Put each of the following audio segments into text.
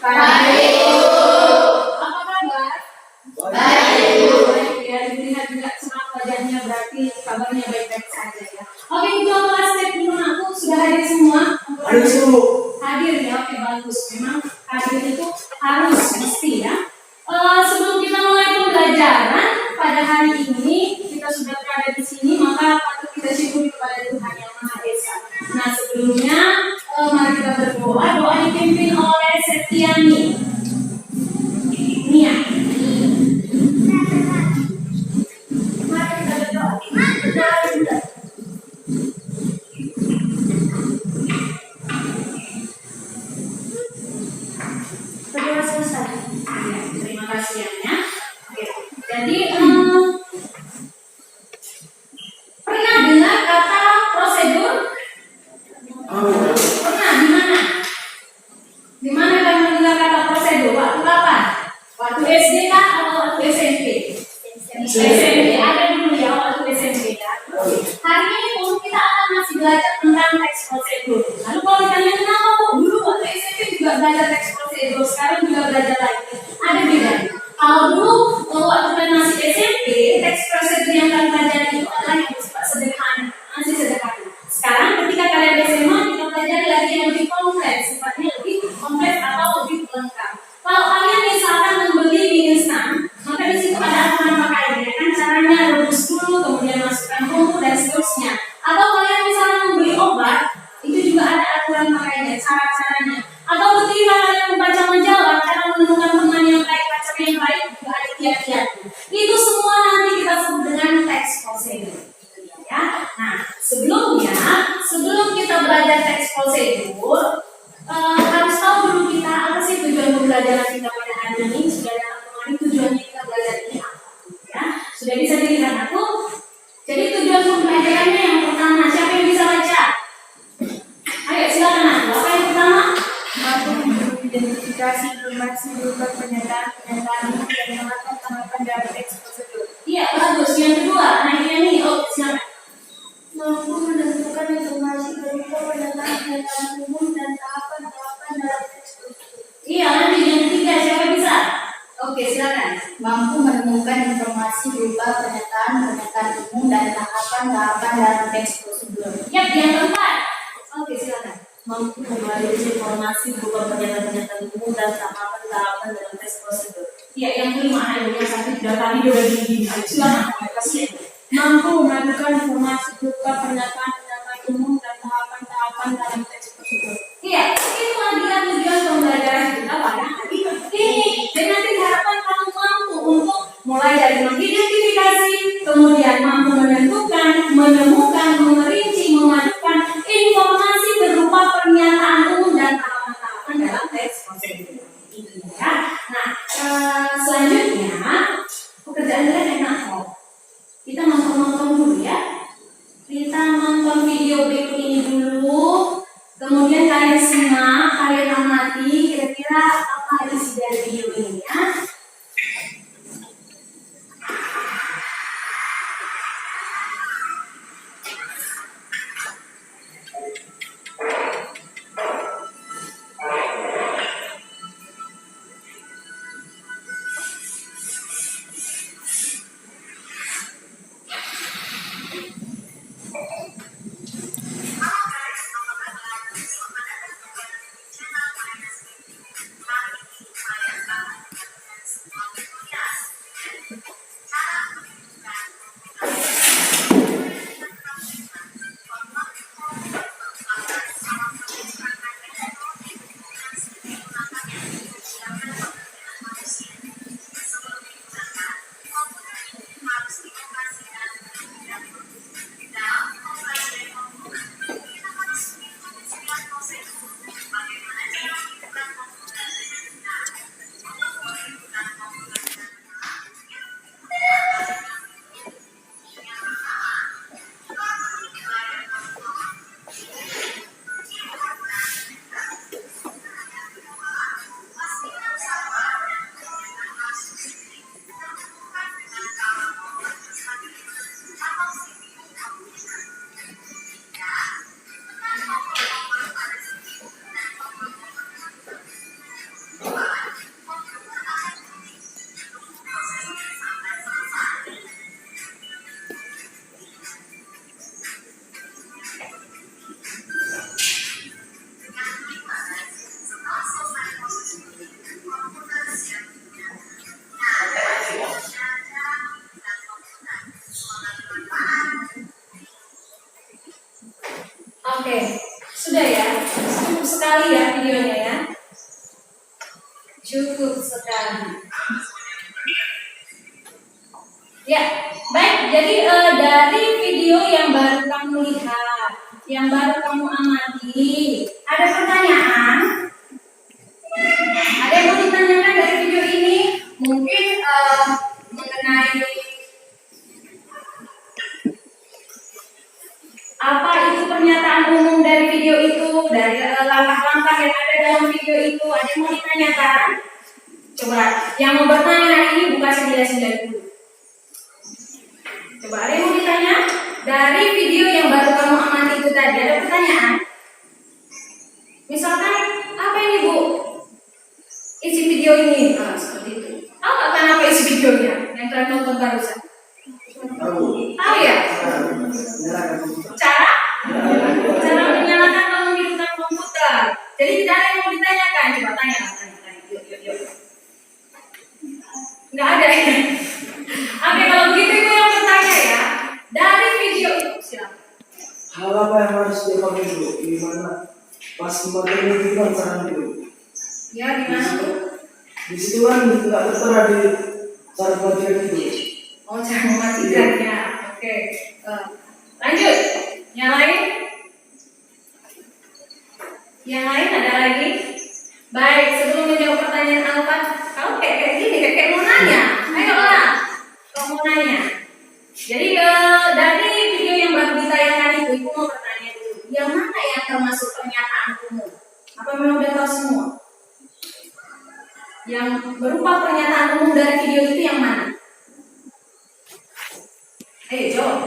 Baik, Bu. Apa kabar? Baik, Bu. Baik ya, dilihat juga semangat wajahnya berarti kabarnya baik-baik saja ya. Oke, ketua kelas cek dulu aku sudah hadir semua. Hadir, Bu. Hadir ya, oke bagus. Memang hadir itu harus mesti ya. Sebelum kita mulai pembelajaran pada hari ini, kita sudah berada di sini, maka patut kita syukuri kepada Tuhan Yang Maha Esa. Nah, sebelumnya mari kita berdoa. Doa dipimpin oleh Setiani. Nia. Mari kita berdoa. Berdoa selesai. Ya, terima kasih ya. Oke. Jadi pernah dengar kata prosedur? Pernah, di mana? Di mana kamu dengar kata prosedur? Waktu kapan? Waktu SD kah atau waktu SMP? SMP. Ada dulu ya waktu SMP ya. Hari ini pun kita akan masih belajar tentang teks prosedur. Lalu kalau ditanya kenapa kok dulu waktu SMP juga belajar teks prosedur, sekarang juga belajar lagi? Ada bedanya. Kalau dulu waktu kalian masih SMP, teks prosedur yang kalian pelajari itu adalah yang bersifat sederhana, masih sederhana. Sekarang ketika kalian SMA, kita pelajari lagi yang lebih kompleks, sifatnya lebih kompleks atau lebih lengkap. Kalau kalian misalkan membeli mie instan, maka di situ ada aturan pakainya, kan caranya rebus dulu, kemudian masukkan bumbu dan seterusnya. Atau kalian misalkan membeli obat, itu juga ada aturan pakainya, cara-caranya. Atau ketika kalian membaca majalah, cara menemukan teman yang baik, pacar yang baik juga ada kiat-kiatnya. Itu semua nanti kita sebut dengan teks prosedur. Ya. Nah, sebelum kita belajar teks prosedur, harus tahu dulu kita apa sih tujuan pembelajaran kita pada hari ini. Sudah dapat memahami tujuannya kita belajar ini apa? Ya, sudah bisa dilihat aku. Jadi tujuan pembelajarannya yang pertama, siapa yang bisa baca? Ayo silakan aku. Apa yang pertama? Mampu mengidentifikasi informasi berupa pernyataan dan tanggapan dalam teks prosedur. Iya, bagus. Yang kedua, ini. Oh, silakan. Mampu menentukan informasi berupa pernyataan umum dan tahapan-tahapan dalam teks prosedur. Iya, nanti yang ketiga siapa bisa? Oke, silakan. Mampu menemukan informasi berupa pernyataan umum dan tahapan-tahapan dalam teks prosedur. Ya, yang keempat. Oke, silakan. Mampu menganalisis informasi berupa pernyataan umum dan tahapan-tahapan dalam tes prosedur. Iya, yang kelima, ayo yang satu sudah tadi udah gini. Silakan, kasih. Mampu menentukan informasi berupa pernyataan umum dan tahapan-tahapan dalam teks prosedur. Iya, itu adalah tujuan pembelajaran kita pada hari ini. Dan nanti diharapkan kamu mampu untuk mulai dari mengidentifikasi, kemudian mampu menentukan, menemukan, merinci, memadukan informasi berupa pernyataan umum dan tahapan-tahapan dalam teks prosedur. Itu ya. Nah, selanjutnya pekerjaan kalian enak kok. Kita nonton dulu ya. Kita nonton Oke, sudah ya. Cukup sekali ya videonya ya. Cukup sekali. Ya, baik. Jadi dari video yang baru kamu lihat, yang baru kamu amati, ada pertanyaan? Ada yang mau ditanyakan dari video ini? Mungkin mengenai apa itu pernyataan umum dari video itu, dari langkah-langkah yang ada dalam video itu, ada yang mau ditanyakan? Coba, yang mau bertanya hari ini buka sedia-sedia dulu. Coba, ada yang mau ditanya? Dari video yang baru kamu amati itu tadi, ada pertanyaan? Misalkan, apa ini Bu? Isi video ini, seperti itu. Tahu nggak kan apa isi videonya? Yang kalian nonton barusan? Tahu ya? Cara menyalakan atau menghidupkan komputer. Jadi tidak ada yang mau ditanyakan. Coba tanya. Yuk. Nggak ada ya? Oke, kalau begitu itu yang bertanya ya. Dari video itu, silakan. Hal apa yang harus dilakukan dulu? Di mana? Pas kemarin itu kan saran dulu. Ya, di mana tuh? Di situ kan nggak tertera di cara bagian itu. Oh, cara mematikannya. Oke. Lanjut. Yang lain? Yang lain ada lagi? Baik, sebelum menjawab pertanyaan Alfat, kamu kayak gini, kayak mau nanya. Ayo lah, kamu mau nanya. Jadi dari video yang baru ditayangkan itu, Ibu mau bertanya dulu. Yang mana yang termasuk pernyataan umum? Apa memang udah tahu semua? Yang berupa pernyataan umum dari video itu yang mana? Ayo jawab.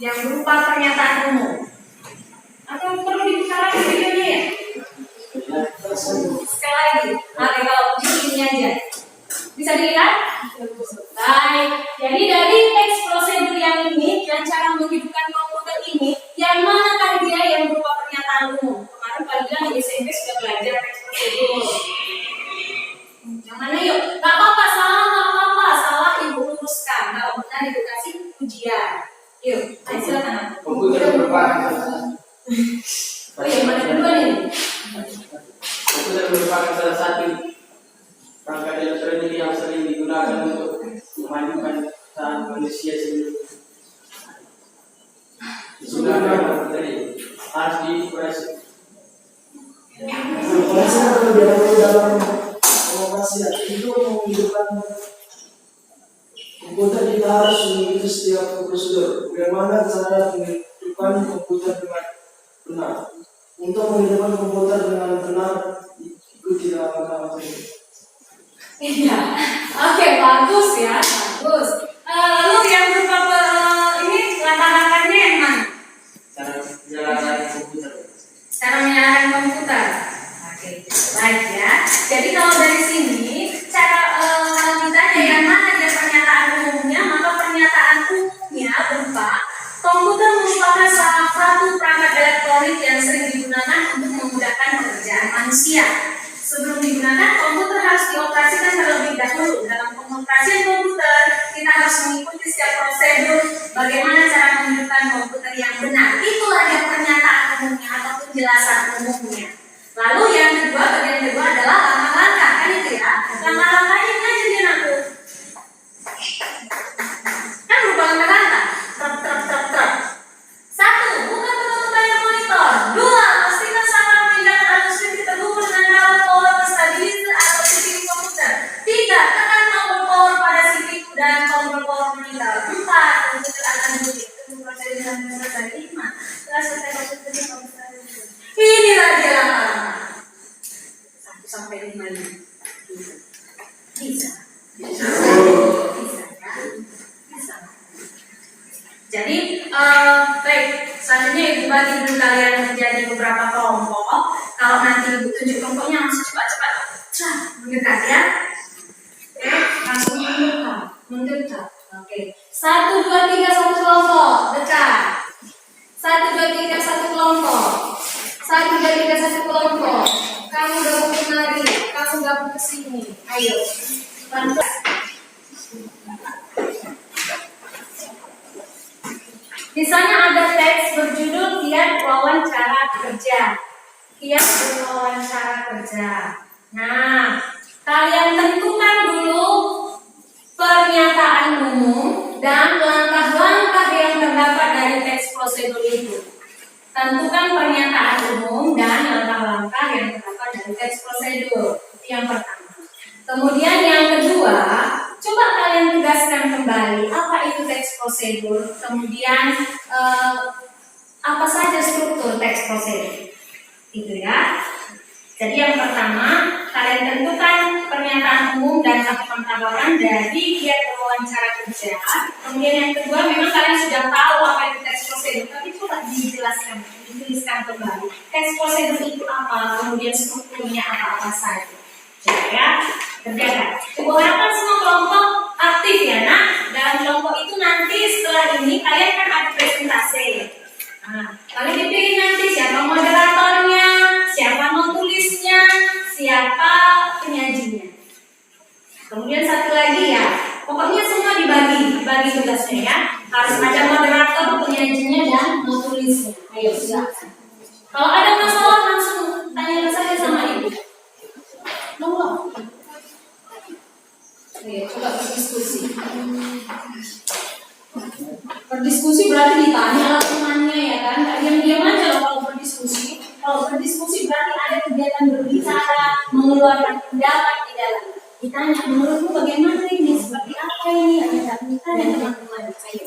Yang berupa pernyataan umum. Atau perlu dibuka lagi videonya ya? Sekali lagi. Oke, kalau ini aja. Bisa dilihat? Baik. Jadi dari teks prosedur yang ini, dan cara menghidupkan komputer ini, yang mana kan dia yang berupa pernyataan umum? Kemarin kalian di SMP sudah belajar teks prosedur. Yang mana yuk? Gak apa-apa, salah Ibu luruskan. Kalau benar Ibu kasih ujian. Yuk, ayo silakan. Komputer berapa? Oh iya, mana kedua nih? Komputer merupakan salah satu perangkat elektronik yang sering digunakan untuk memajukan tahan manusia sendiri. Digunakan komputer ini harus dioperasi. Operasi atau dalam operasi itu menghidupkan komputer, kita harus mengikuti setiap prosedur. Bagaimana cara menghidupkan komputer dengan benar? Untuk menghidupkan komputer dengan benar, ikuti langkah-langkah ini. Iya, oke, bagus ya, bagus. Lalu yang berupa ini langkah-langkahnya yang mana? Cara menyalakan komputer. Cara menyalakan komputer. Oke, baik ya. Jadi kalau dari sini cara kalau ditanya yang mana dia pernyataan umumnya, maka pernyataan umumnya berupa komputer merupakan salah satu perangkat elektronik yang sering digunakan untuk memudahkan pekerjaan manusia. Sebelum digunakan, komputer harus dioperasikan terlebih dahulu. Dalam pengoperasian komputer, kita harus mengikuti setiap prosedur bagaimana cara menghidupkan komputer yang benar. Itulah yang pernyataan umumnya atau penjelasan umumnya. Lalu yang kedua, bagian kedua adalah langkah-langkah. Kan itu ya. Langkah-langkahnya ini aja dia aku. Kan berupa langkah-langkah. Truk. 1. Buka penutup layar monitor. 2. Pastikan salah memindahkan arus listrik terhubung dengan kabel power stabilizer atau CPU komputer. 3. Tekan tombol power pada CPU dan tombol power monitor. 4. Komputer akan bunyi. Tunggu proses dengan selesai. 5. Setelah selesai komputer. Inilah dia langkah-langkah. 1 sampai 5 ini. Bisa. Jadi, baik, selanjutnya Ibu bagi dulu kalian menjadi beberapa kelompok. Kalau nanti Ibu tunjuk kelompoknya langsung cepat-cepat mendekat ya. Oke, langsung mendekat. Oke, 1, 2, 3, 1 kelompok, dekat. 1, 2, 3, 1 kelompok. 1, 2, 3, 1 kelompok. Kamu gabung kemari, kamu gabung ke sini. Ayo, pelan-pelan. Di sana ada teks berjudul Kiat Wawancara Kerja. Kiat Wawancara Kerja. Nah, kalian tentukan dulu pernyataan umum dan langkah-langkah yang terdapat dari teks prosedur itu. Tentukan pernyataan umum dan langkah-langkah yang terdapat dari teks prosedur. Itu yang pertama. Kemudian yang kedua, coba kalian tegaskan kembali apa itu teks prosedur. Kemudian apa saja struktur teks prosedur. Itu ya. Jadi yang pertama, kalian tentukan pernyataan umum dan langkah-langkah dari kiat wawancara kerja. Kemudian yang kedua, memang kalian sudah tahu apa itu teks prosedur, tapi coba dijelaskan, dituliskan kembali. Teks prosedur itu apa, kemudian strukturnya apa-apa saja. Jadi ya, kerjakan. Ibu harapkan semua kelompok aktif ya, nak. Dalam kelompok itu nanti setelah ini kalian kan ada presentasi. Nah, kalian dipilih nanti siapa moderatornya, siapa mau tulisnya, siapa penyajinya. Kemudian satu lagi ya, pokoknya semua dibagi tugasnya ya. Harus ada moderator, penyajinya dan mau tulisnya. Ayo silakan. Kalau ada masalah langsung tanya saja sama ibu. Monggo. Ayo coba berdiskusi. Berdiskusi berarti ditanya temannya ya kan, nggak diam-diam aja loh kalau berdiskusi. Kalau berdiskusi berarti ada kegiatan berbicara, mengeluarkan pendapat di dalam. Ditanya, menurutmu bagaimana ini, seperti apa ini, ada ditanya teman-teman. Ayo.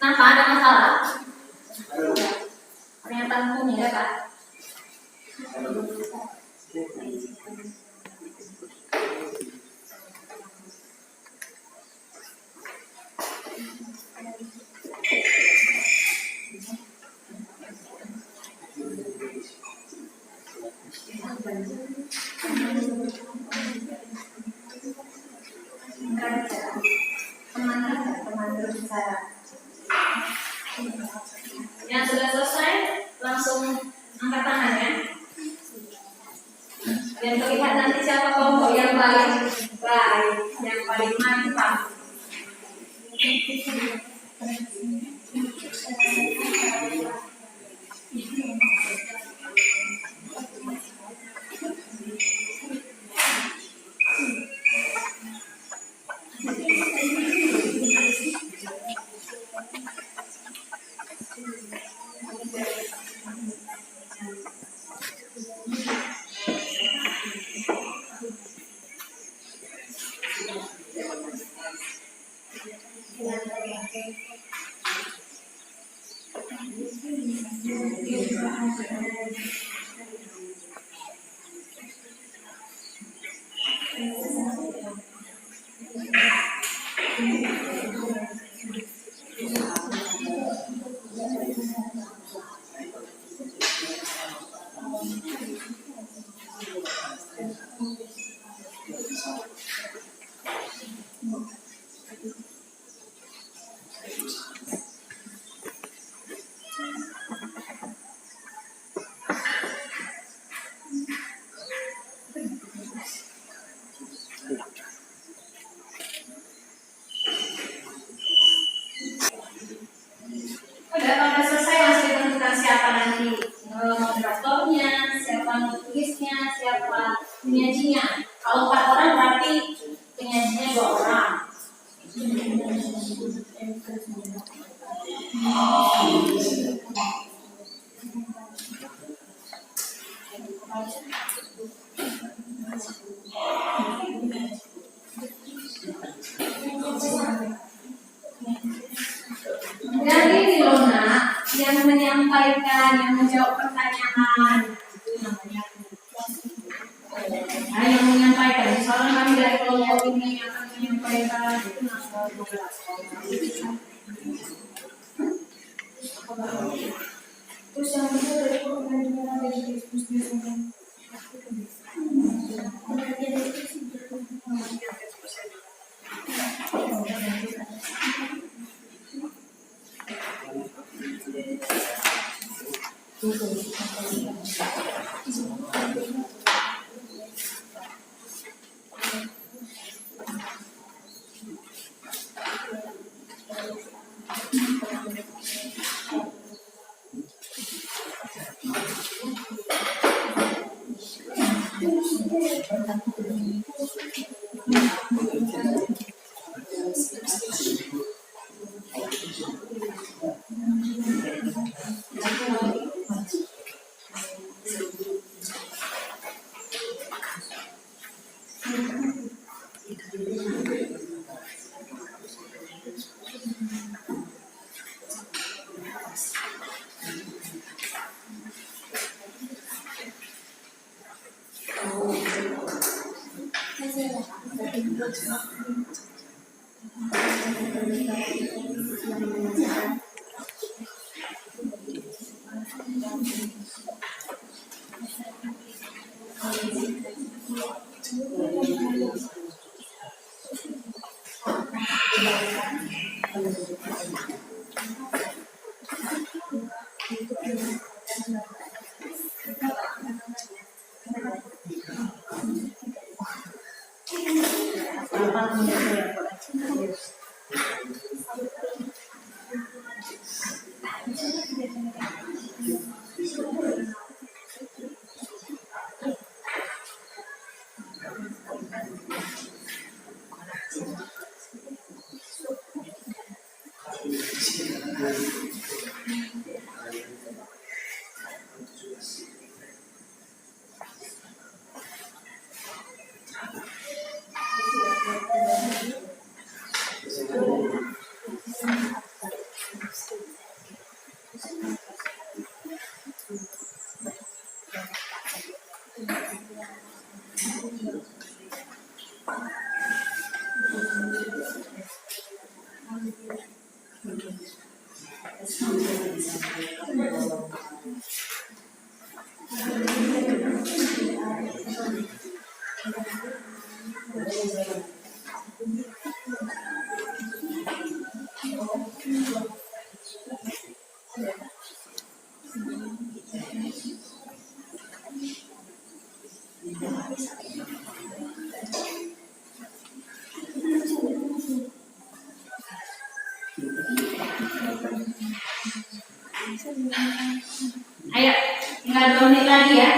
Kenapa ada masalah? Pernyataan hukumnya ya Pak? Teman berbicara. Yang sudah selesai langsung angkat tangan ya. Dan terlihat nanti siapa kelompok yang paling baik, yang paling mantap. Udah selesai masih ditentukan siapa nanti moderatornya, siapa nulisnya, siapa penyajinya. Kalau 4 orang berarti penyajinya 2 orang. Dan ini loh nak, yang menyampaikan, yang menjawab pertanyaan, itu namanya nah, yang menyampaikan. Misalnya kami dari kelompok ini yang akan menyampaikan, itu namanya. Terus yang kedua dari pengadilan dari diskusi apa namanya? Ayo, tinggal 2 menit lagi ya.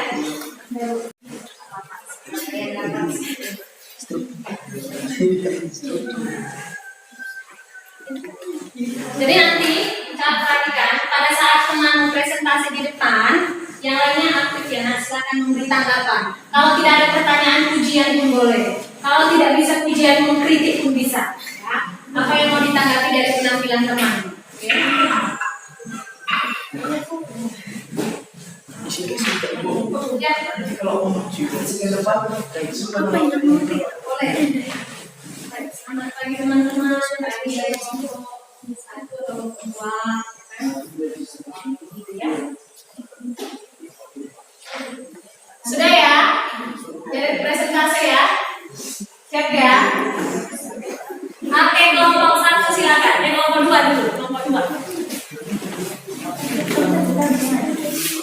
Jadi nanti kita perhatikan pada saat teman presentasi di depan, yang lainnya aktif ya. Nah, silakan memberi tanggapan. Kalau tidak ada pertanyaan, pujian pun boleh. Kalau tidak bisa pujian, mengkritik pun bisa. Ya. Apa yang mau ditanggapi dari penampilan teman? Oke. Ya. Kalau mau juga sini depan, kayak sudah Boleh. Selamat pagi teman-teman. Pagi dari kelompok 1, kelompok 2. Ya. Sudah ya? Dari presentasi ya? Siap ya? Oke, kelompok 1 silakan. Kelompok 2 dulu. Kelompok 2.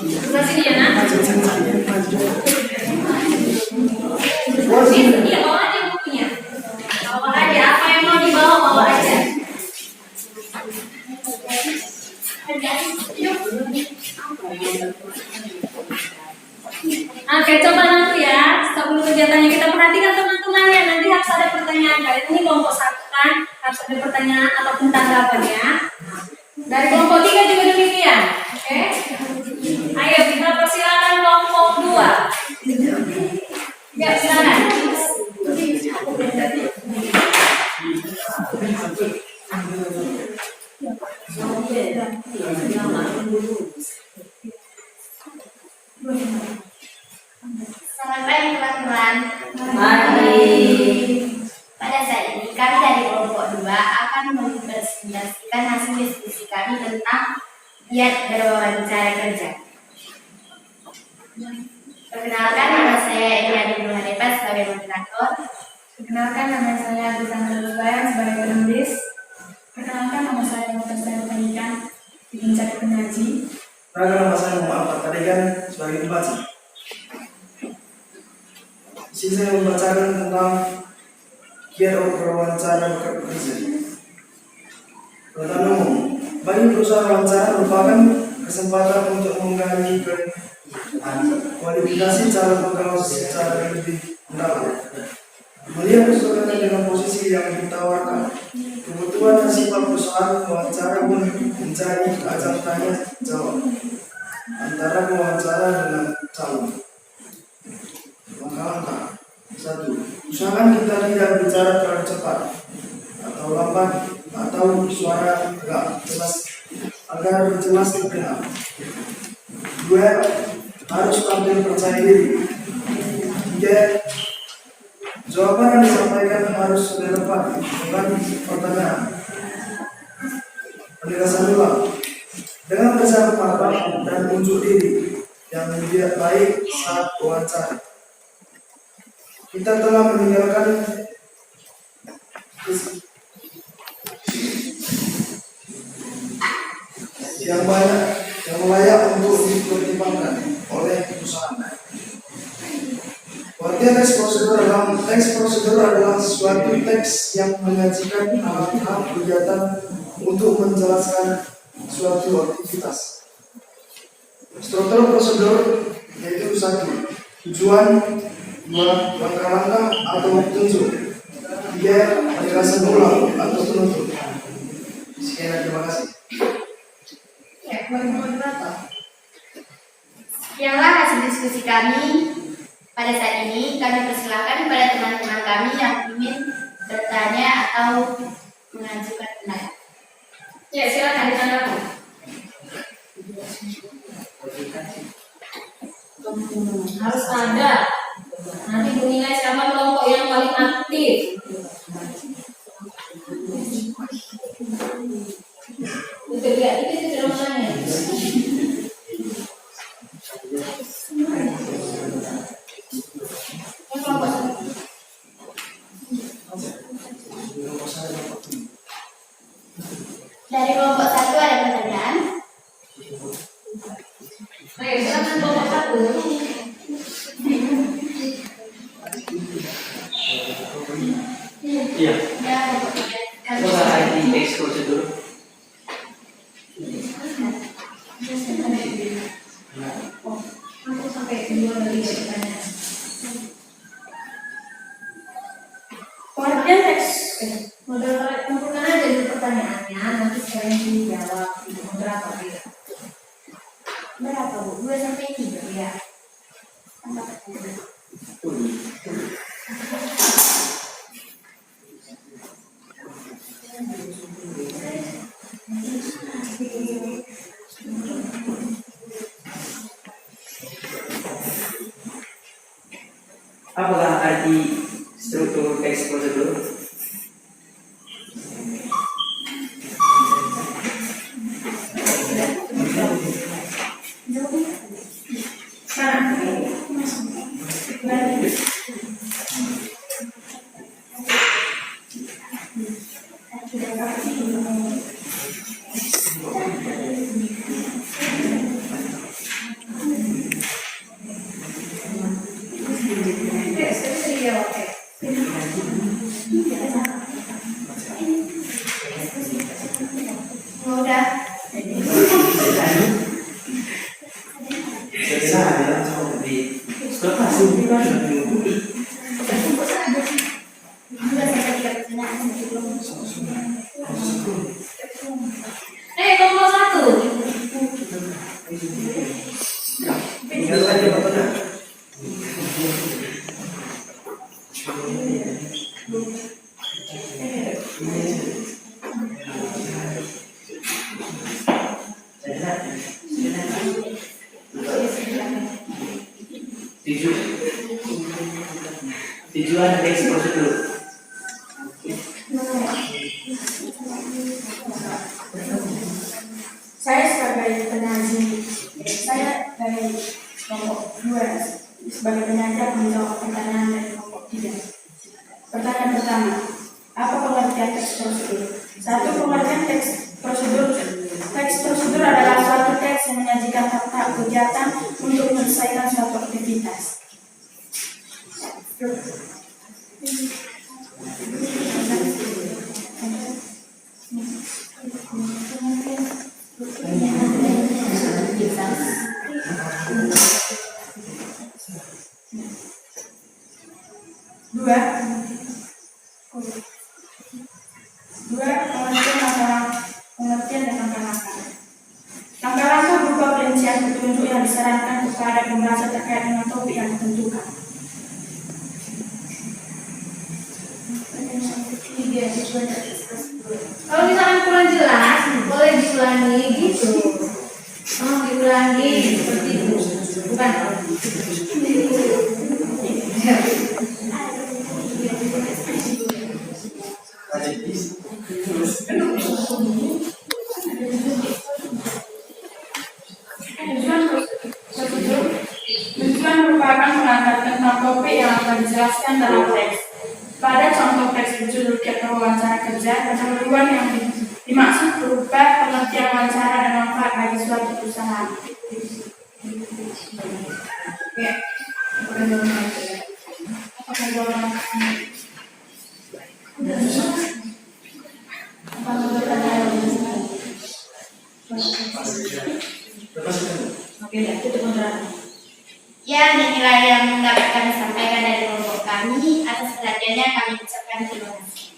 Sebelah sini ya, Nak? Iya, bawa aja bukunya. Bawa aja. Apa yang mau dibawa, bawa aja. Oke, coba nanti ya. Sebelum kegiatannya kita perhatikan teman-teman ya. Nanti harus ada pertanyaan. Kalian ini kelompok 1 kan, harus ada pertanyaan ataupun tanggapan ya. Dari kelompok 3 juga demikian. Oke. Ayo kita persilakan kelompok 2. Ya, silakan. Selamat pagi teman-teman. Pagi. Pada saat ini kami dari kelompok 2 akan mempresentasikan hasil diskusi kami tentang giat berwawancara kerja. Perkenalkan, nama saya Eliani Nurhanepa sebagai moderator. Perkenalkan, nama saya Agus Angga sebagai penulis. Perkenalkan, nama saya Muhammad Pendidikan Mencari Penyaji. nama saya Muhammad Tadikan sebagai pembaca. Di sini saya membacakan tentang giat berwawancara kerja. Pengetahuan umum, bagi perusahaan wawancara merupakan kesempatan untuk menggali kualifikasi cara pegawai secara lebih mendalam. Melihat sesuatu dengan posisi yang ditawarkan, kebutuhan dan sifat perusahaan wawancara pun mencari ajang tanya jawab antara pewawancara dengan calon. Langkah-langkah. 1. Usahakan kita tidak bicara terlalu cepat atau lambat atau suara enggak jelas agar jelas terdengar. 2. Harus tampil percaya diri. 3. Jawaban yang disampaikan harus relevan dengan pertanyaan. Penjelasan ulang dengan bersahabat dan unjuk diri yang lebih baik saat wawancara. Kita telah meninggalkan yang banyak yang layak untuk dipertimbangkan oleh perusahaan. Kualitas Pengertian teks prosedur adalah suatu teks yang menyajikan alat-alat kegiatan untuk menjelaskan suatu aktivitas. Struktur prosedur yaitu 1. Tujuan, 2. Langkah-langkah atau petunjuk, 3. Penjelasan ulang atau penutup. Sekian, terima kasih. Sekianlah hasil diskusi kami pada saat ini. Kami persilakan kepada teman-teman kami yang ingin bertanya atau mengajukan pendapat. Ya, silakan ditanggapi. Harus ada. Nanti menilai siapa kelompok yang paling aktif. Itu lihat itu namanya. Dari kelompok 1 ada pertanyaan? Ayo, silakan kelompok 1. Iya. Ya, kelompok 3. Apakah ID teks prosedur? Aku sampai 2 dari pertanyaan. Pengertian teks model kumpulkan aja dulu pertanyaannya, nanti sekalian dijawab berapa ya? Berapa Bu? 2 sampai 3 ya? Apakah arti struktur teks prosedur? Udah. Saya adalah cowok di sekolah sini kan menunggu. 2 sampai 3 pertanyaan. Kelompok 1. Tinggal saja Bapak. Tujuan teks prosedur. Saya sebagai penyaji, saya dari kelompok 2 sebagai penyaji akan menjawab pertanyaan dari kelompok 3. Pertanyaan pertama, apa pengertian teks prosedur? 1. Pengertian teks prosedur. Teks prosedur adalah suatu teks yang menyajikan fakta kegiatan untuk menyelesaikan suatu aktivitas. Dua, pengertian dan langkah-langkah. Langkah-langkah berupa perincian petunjuk yang disarankan kepada pembaca terkait dengan topik yang ditentukan. Kalau misalkan kurang jelas, boleh diulangi gitu. Diulangi seperti itu. Bukan. Tujuan merupakan mengangkat tentang topik yang akan dijelaskan dalam teks. Pada contoh teks berjudul Ketua Wawancara Kerja, keperluan yang dimaksud berupa pengertian wawancara dan manfaat bagi suatu perusahaan. Ya, Oke, ya, itu beneran. Ya, inilah yang dapat kami sampaikan dari kelompok kami. Atas perhatiannya kami ucapkan terima kasih.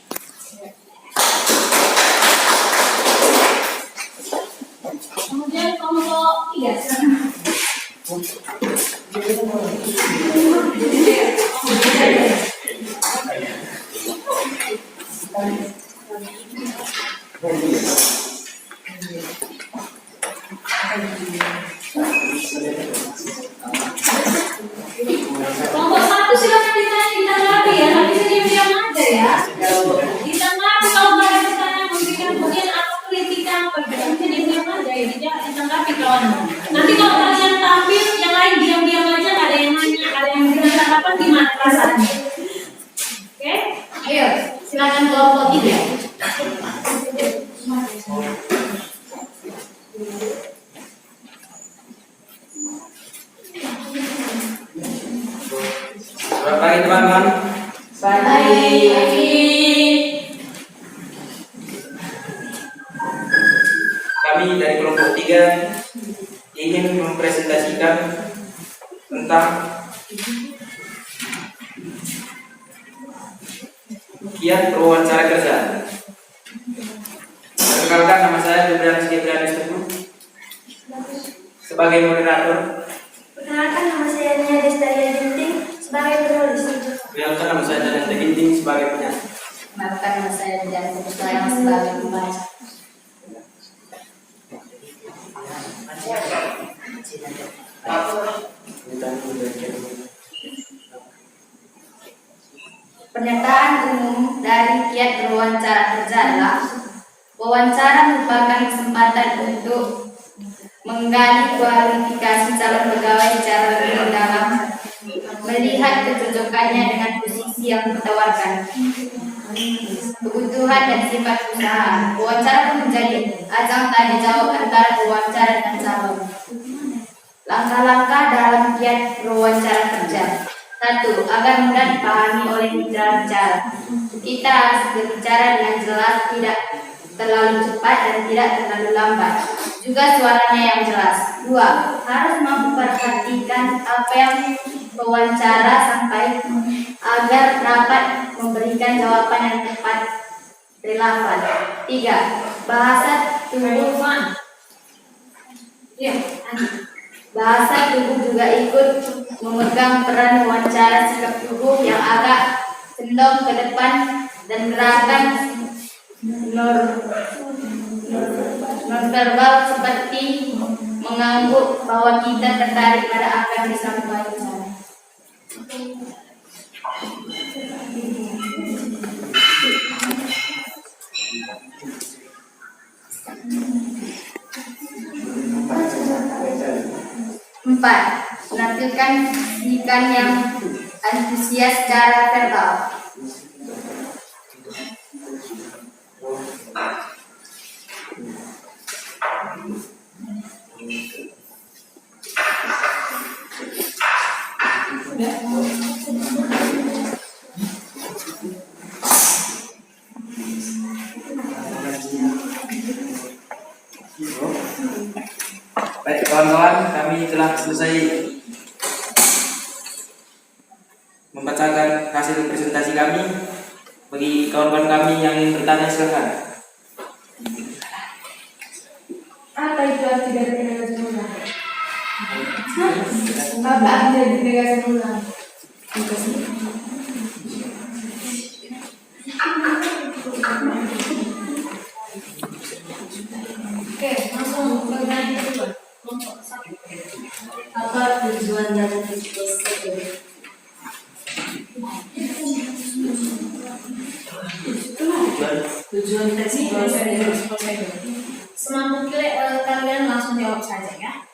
Kemudian kelompok 3, silakan. Kelompok 1 silakan ditanggapi ya, tapi diam-diam aja ya. Ditanggapi kalau nggak ada pertanyaan memberikan kemudian apa kritikan, bisa diam-diam aja ya, tidak ditanggapi kawan. Nanti kalau kalian tampil, yang lain diam-diam aja, nggak ada yang nanya, nggak ada yang bilang tanggapan gimana perasaannya. Oke? Ayo, silakan kelompok 3. Selamat pagi teman-teman. Kami dari kelompok 3 ingin mempresentasikan tentang kiat wawancara kerja. Perkenalkan, nama saya Febrianus Gebrianus Teguh sebagai moderator. Perkenalkan, nama saya Nia Destaria Ginting sebagai penulis. Perkenalkan, nama saya Jalan Teginting sebagai penyanyi. Perkenalkan, nama saya Dian Putrisayang sebagai pembaca. Pernyataan umum dari kiat berwawancara kerja adalah wawancara merupakan kesempatan untuk menggali kualifikasi calon pegawai secara lebih mendalam, melihat kecocokannya dengan posisi yang ditawarkan, kebutuhan dan sifat usaha. Wawancara pun menjadi ajang tanya jawab antara wawancara dan calon. Langkah-langkah dalam kiat berwawancara kerja. 1. Agar mudah dipahami oleh mitra bicara. Kita harus berbicara dengan jelas, tidak terlalu cepat dan tidak terlalu lambat. Juga suaranya yang jelas. 2. Harus mampu perhatikan apa yang pewawancara sampaikan agar dapat memberikan jawaban yang tepat, relevan. 3. Bahasa tubuh. Bahasa tubuh juga ikut memegang peran wawancara. Sikap tubuh yang agak condong ke depan dan gerakan nonverbal seperti mengangguk bahwa kita tertarik pada apa yang disampaikan. Empat, menampilkan ikan yang antusias secara verbal. Baik kawan-kawan, kami telah selesai membacakan hasil presentasi kami. Bagi kawan-kawan kami yang ingin bertanya, silakan. Apa itu arti dari penegasan ulang? Apa arti dari penegasan ulang? Oke, langsung pertanyaan kedua. Kelompok 1. Apa tujuan dari bisnis itu? Tujuan tes prosedur. Semampu kalian langsung jawab saja ya.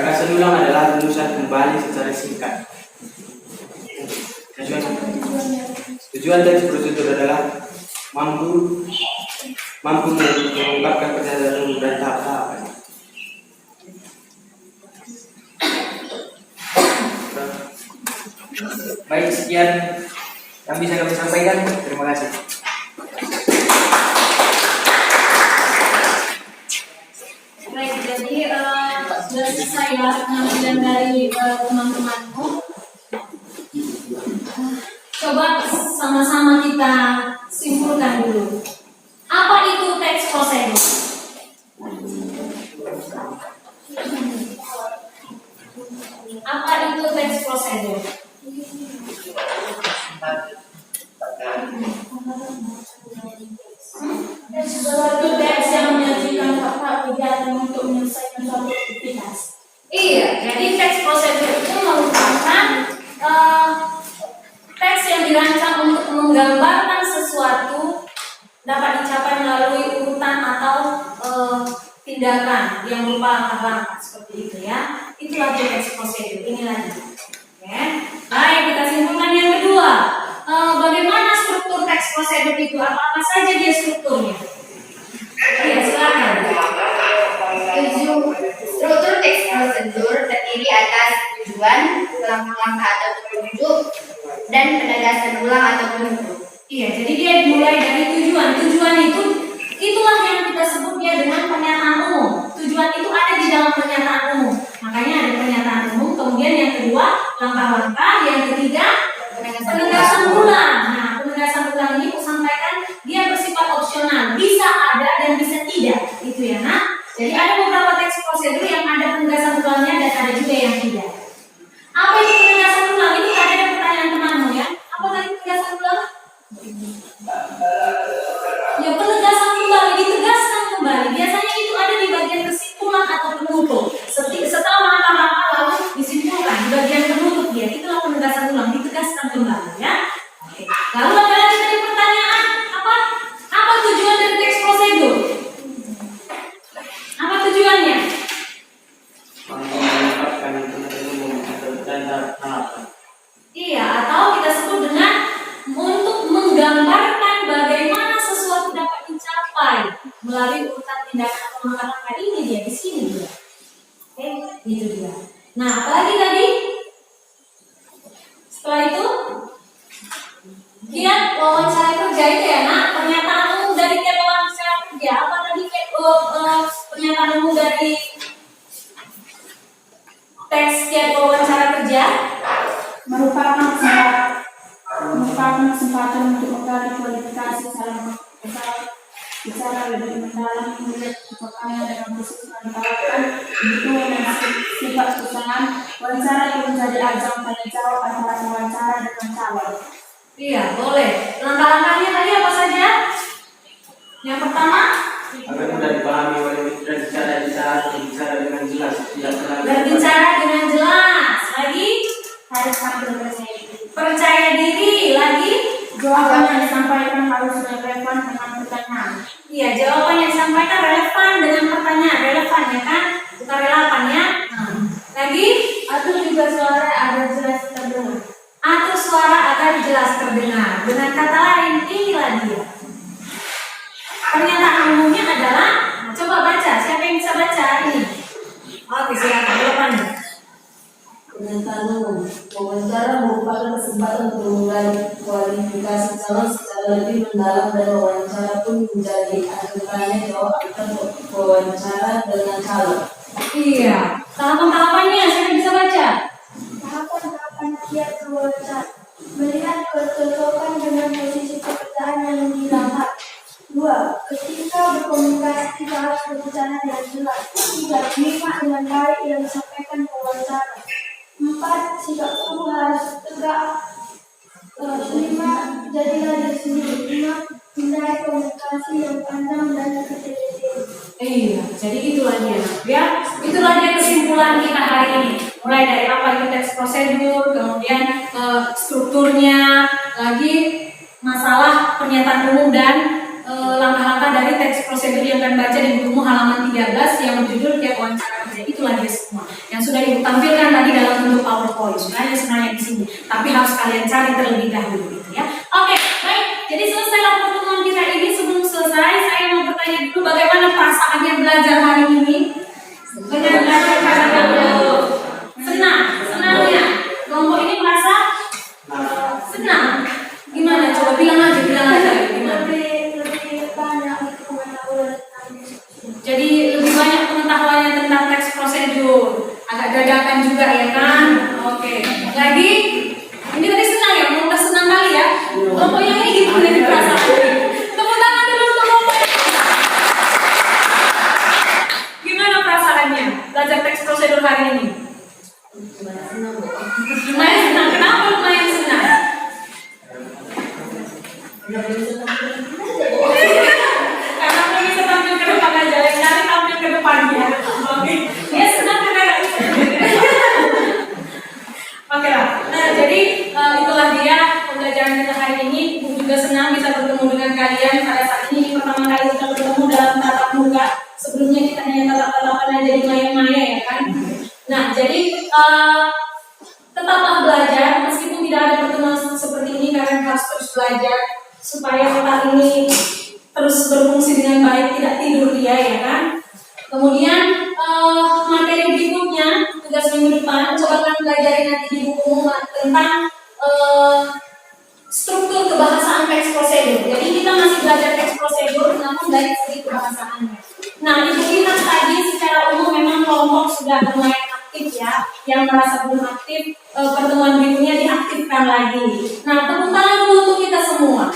Gagasan ulang adalah rumusan kembali secara singkat. Tujuan dari prosedur adalah mampu mengungkapkan pernyataan umum dan tahap-tahapan. Baik, sekian yang bisa kami sampaikan. Terima kasih. Baik, jadi sudah selesai ya pengambilan dari teman-temanku. Coba sama-sama kita simpulkan dulu. Apa itu teks prosedur? Apa itu teks prosedur? Suatu teks yang menyajikan fakta kegiatan untuk menyelesaikan suatu aktivitas. Iya, jadi teks prosedur itu merupakan teks yang dirancang untuk menggambarkan sesuatu dapat dicapai melalui urutan atau tindakan yang berupa langkah-langkah seperti itu ya. Itulah teks prosedur. Ini lagi. Oke. Baik, kita simpulkan yang kedua. Bagaimana struktur teks prosedur itu? Apa saja dia strukturnya? Iya, silakan. Struktur teks prosedur terdiri atas tujuan, langkah-langkah atau petunjuk, dan penegasan ulang atau penutup. Iya, jadi dia dimulai dari tujuan. Tujuan itu itulah yang kita sebut dia dengan pernyataan umum. Tujuan itu ada di dalam pernyataan umum. Makanya ada pernyataan umum. Kemudian yang kedua langkah-langkah. Yang ketiga penegasan ulang. Nah, penegasan ulang ini aku sampaikan dia bersifat opsional. Bisa ada dan bisa tidak. Itu ya, nak. Jadi ada beberapa teks prosedur yang ada penegasan ulangnya dan ada juga yang tidak. Apa itu penegasan ulang? Ini tadi ada pertanyaan temanmu ya. Apa tadi penegasan ulang? Ya, penegasan kembali, ditegaskan kembali. Biasanya itu ada di bagian kesimpulan atau penutup. Setelah langkah-langkah lalu disimpulkan di bagian penutup dia. Itulah penegasan ulang, ditegaskan kembali ya. Oke. Lalu ada lagi tadi pertanyaan apa tujuan dari teks prosedur? Apa tujuannya? Mengungkapkan pernyataan umum dan tahap-tahapan. Iya, atau kita sebut dengan untuk menggambarkan bagaimana sesuatu dapat dicapai melalui urutan tindakan atau langkah-langkah ini dia di sini dia. Oke, itu dia. Nah, apalagi tadi? Setelah itu dia wawancara kerja itu ya, nak. Pernyataan umum dari dia wawancara kerja. Apa tadi pernyataan umum dari teks dia wawancara kerja? merupakan kesempatan untuk menggali kualifikasi secara lebih mendalam melihat kepakaran dengan khusus menyatakan kebutuhan dan sifat pesanan wawancara itu menjadi ajang tanya jawab antara wawancara dengan calon. Iya, boleh. Langkah-langkahnya tadi apa saja? Yang pertama, Agar mudah dipahami oleh mitra bicara dengan jelas, tidak terlalu berbicara dengan jelas. Lagi, Harus tampil percaya diri. Lagi, jawaban yang disampaikan harus relevan dengan pertanyaan. iya, jawaban yang disampaikan relevan dengan pertanyaan. Relevan ya kan? Bukan relevan ya. Lagi, Atur juga suara agar jelas terdengar. atur suara agar jelas terdengar. Dengan kata lain, inilah dia. Pernyataan umumnya adalah, coba baca. Siapa yang bisa baca ini? Oke, silakan. Depannya. Pernyataan umum. Wawancara merupakan kesempatan untuk menggali kualifikasi calon secara lebih mendalam dan wawancara pun menjadi ajang tanya jawab antara wawancara dengan calon. Iya. Tahapan-tahapannya siapa yang bisa baca? Tahapan-tahapan kiat wawancara. Melihat kecocokan dengan posisi pekerjaan yang dilamar. 2. Ketika berkomunikasi harus berbicara dengan jelas. 3. Menyimak dengan baik yang disampaikan wawancara. 4. Sikap tubuh harus tegak. 5. Jadilah diri sendiri. 6. Hindari komunikasi yang panjang dan ketelitian. Iya, jadi itulah dia. Ya, itulah dia kesimpulan kita hari ini. Mulai dari apa itu teks prosedur, kemudian strukturnya, lagi masalah pernyataan umum dan langkah-langkah dari teks prosedur yang akan baca di bukumu halaman 13 yang berjudul Kiat Wawancara saja. Itulah dia semua yang sudah Ibu tampilkan tadi dalam bentuk PowerPoint. Sudah ada semuanya di sini. Tapi harus kalian cari terlebih dahulu gitu ya. Oke, baik. Jadi selesailah pertemuan kita ini. Sebelum selesai, saya mau bertanya dulu bagaimana perasaannya belajar hari ini? Dengan belajar pada kelompok. Senang, senangnya. Kelompok ini merasa senang. Gimana? Coba bilang aja gimana? Lebih banyak pengetahuan. Jadi lebih banyak pengetahuannya tentang teks prosedur. Agak dadakan juga ya kan? Oke. Lagi, ini tadi senang ya? Udah senang kali ya? Kelompok yang ini gimana nih perasaan? Tepuk tangan dulu untuk kelompok. Gimana perasaannya belajar teks prosedur hari ini? Lumayan senang. Kenapa lumayan senang? Karena aku bisa tampil ke depan aja, yang cari tampil ke depannya. Oke, dia senang karena nggak bisa. Oke lah. Nah, jadi itulah dia pembelajaran kita hari ini. Ibu juga senang bisa bertemu dengan kalian pada saat ini pertama kali kita bertemu dalam tatap muka. Sebelumnya kita hanya tatap-tatapan aja di maya-maya ya kan. Nah, jadi tetaplah belajar meskipun tidak ada pertemuan seperti ini, kalian harus terus belajar supaya otak ini terus berfungsi dengan baik, tidak tidur dia ya kan. Kemudian materi berikutnya tugas minggu depan coba kalian pelajari nanti di buku tentang struktur kebahasaan teks prosedur. Jadi kita masih belajar teks prosedur namun dari segi kebahasaannya. Nah, Ibu lihat tadi secara umum memang kelompok sudah lumayan aktif ya. Yang merasa belum aktif, pertemuan berikutnya diaktifkan lagi. Nah, tepuk tangan dulu untuk kita semua.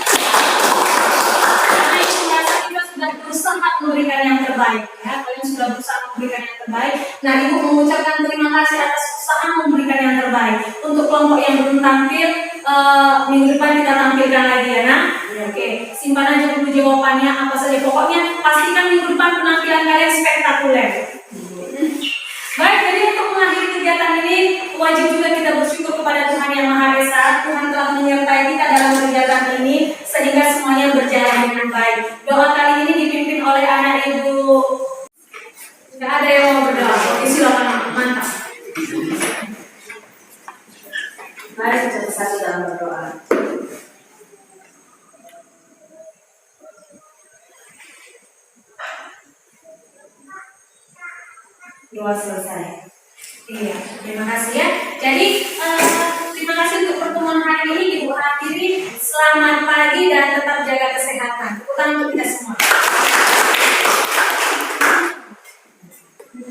Karena itu merasa kita sudah berusaha memberikan yang terbaik ya. Kalian sudah berusaha memberikan yang terbaik. Nah, Ibu mengucapkan terima kasih atas usaha memberikan yang terbaik. Untuk kelompok yang belum tampil, minggu depan kita tampilkan lagi ya nak. Oke, simpan aja dulu jawabannya apa saja. Pokoknya pastikan minggu depan penampilan kalian spektakuler. Baik, jadi untuk mengakhiri kegiatan ini wajib juga kita bersyukur kepada Tuhan Yang Maha Esa. Tuhan telah menyertai kita dalam kegiatan ini sehingga semuanya berjalan dengan baik. Doa kali ini dipimpin oleh anak Ibu. Tidak ada yang mau berdoa. Oke, silakan mantap. Mari kita bersatu dalam berdoa. Doa selesai. Iya, terima kasih ya. Jadi terima kasih untuk pertemuan hari ini Ibu akhiri. Selamat pagi dan tetap jaga kesehatan. Utama untuk kita semua.